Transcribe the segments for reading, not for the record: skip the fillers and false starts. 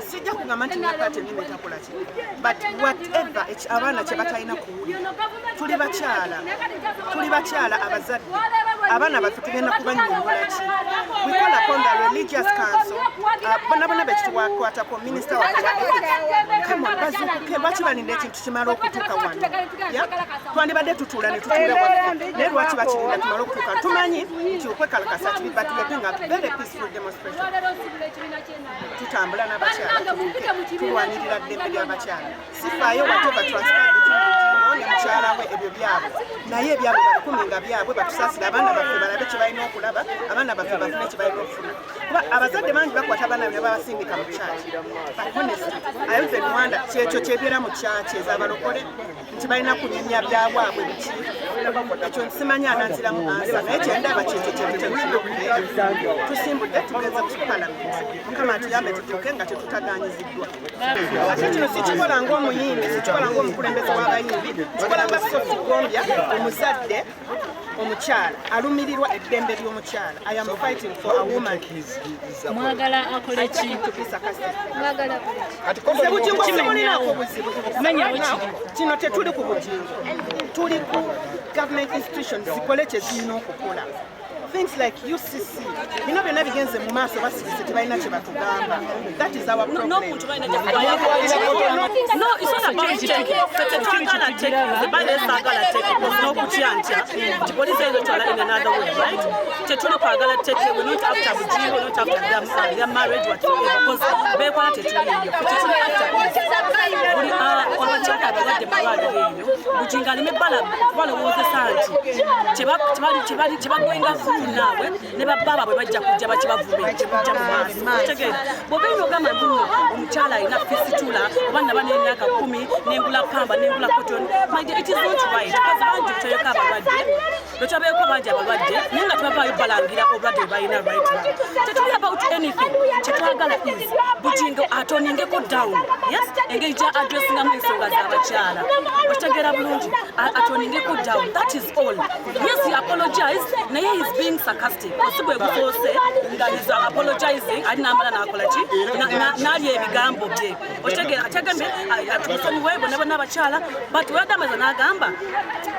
sijja kugamba nti nepate nini etakola ki, but whatever abaana kye batalina kuwulira, tuli bakyala abazadde, abaana baffe tugenda kubanyonyola ki. We call upon the religious council, bonna bekituwakwatako minisita waffe bazuukuke lwaki balinde ekintu kimala okutuuka wano. Twandibadde tutuula ne tutuula waffe, naye lwaki bakirinda tumale okutuuka. Tumanyi nti okwekalakasa kibi, but we are doing a very peaceful demonstration. Tutambula n'abakyala tulwanirira ddembe ly'abakyala. Sifaayo whatever transpire between Bugingo ne mukyala we, ebyo byabwe, naye ebyabwe balikume nga byabwe, batusaasire abaana baffe balabe kye balina okulaba, abaana baffe bafune kye balina okufuna. Kuba abazadde bangi bakwata abaana ne babasindika mu kyaki. But honestly, I even wonder kyekyo kyebeera mu kyaki ez'abalokole nti balina kunyinya byabwabwe biki. Ekyo simanyi anaaziramu ansa, naye kyendaba kyekyo tusimbudde tugenza ku palamenti. Mukama atuyambe tutuuke nga tetutaganyiziddwa. Ate kino sikikola ng'omuyimbi, sikikola ng'omukulembeze w'abayimbi, kikola nga Sophie Gombya, omuzadde omukyala alumirirwa eddembe ly'omukyala. I am fighting for a woman. Mwagala akole ki? Mwagala Nze Bugingo simulinako buzibu. Kino tetuli ku Bugingo, tuli ku government institutions zikole kye zirina okukola. Things like UCC, bino byonna bigenze mu maaso basibise tebalina kye batugamba. That is our problem. No, it's not about it. The Bible says no kuchiancha. The police says in another way, right? Tetuna kwagala take, we not after Bugingo, we not after their marriage, whatever, because they want to tell you. Wabachaka abazadde malwaliro eyo Bugingo alime bala balowooza nti kyebagwenga naawe ne bababa bwe bajja kujja bakibavube kujja mu maaso tegeera bw'obeera ogamba nti omukyala alina fesitula oba naba n'emyaka 10 n'engula pamba n'engula cotton, it is not right. Because bangi tutereka abalwadde lwekyabeeko bangi abalwadde naye nga tebavaayo balangira obulwadde bwe balina right now. Tetuli about anything. Kyetwagala is Bugingo atoningeko down, yes, engeri gya addressingamu ensonga z'abakyala okitegeera bulungi, atoningeko down. That is all. Yes, he apologized naye he is being sarcastic. Osibwe busoose nga he's apologizing ali n'amala n'akola ki n'alya ebigambo bye okitegeera ategambe atusonyiwe bonna n'abakyala but weadamaza n'agamba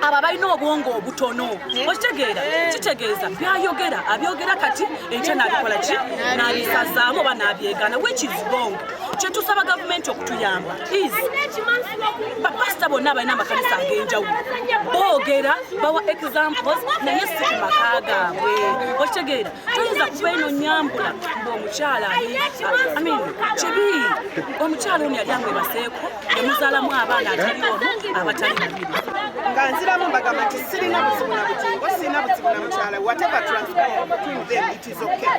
abo balina obwongo obutono okitegeera kitegeeza byayogera abyogera kati enkya n'abikola ki n'abisazaamu oba n'abyegana, which is wrong. Kyetusaba gavumenti okutuyamba is bapasita bonna abalina amakanisa ag'enjawulo boogera bawa examples naye si ku maka gaabwe okitegeera toyinza kuba eno nyambula ng'omukyala kibi omukyala ono yali amwebaseeko nemuzaalamu abaana atali omu abatali babiri nga nziramu mbagamba nti sirina buzibu na Bugingo, sirina buzibu na mukyala, whatever transpire between them it is okay.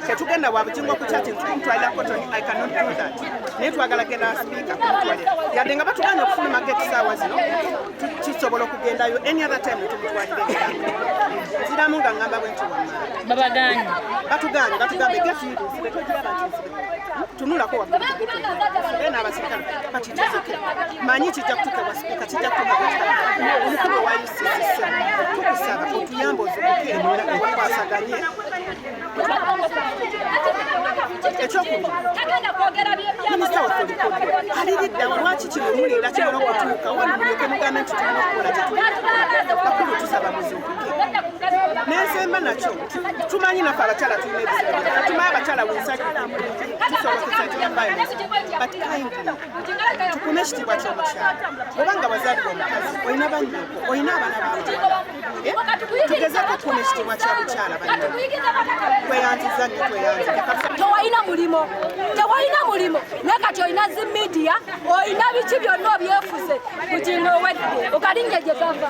Tetugenda wa Bugingo ku kyati ntumutwalira cotton, I cannot do that. Naye twagala genda speaker kumutwalira yadde nga batuganya okufuluma gate saawa zino kisobola okugendayo any other time tumutwalire gera nziramu nga ngamba bwe nti babaganye batugambe gate yibuzire tunulako waggulu n'abasirikale kati kizoke manyi kijja kutuuka speaker kijja kutuuka omukulu wa UCC tukusaba otuyambe ozukuke okwasaganye ekyokuba minisita waffe Lukodo aliridda lwaki kino mulira kibola okutuuka wano mulyoke mugambe nti tulina okukola bakulu tusaba muzuukuke n'ensemba nakyo tumanyi naffe abakyala tulina ebizibu tumanyi abakyala wensaki tusobokesa ekyambayo but kindly tukume ekitiibwa ky'omukyala obanga wazadde omukazi olina bannyoko olina abaana bawe tugezeeko okukuuma ekitiibwa kya bukyala tweyanziza nnyo tweyanziza tewalina mulimo naye kati olina zi media olina biki byonna obyefuze Bugingo owedde okalinnya gye gava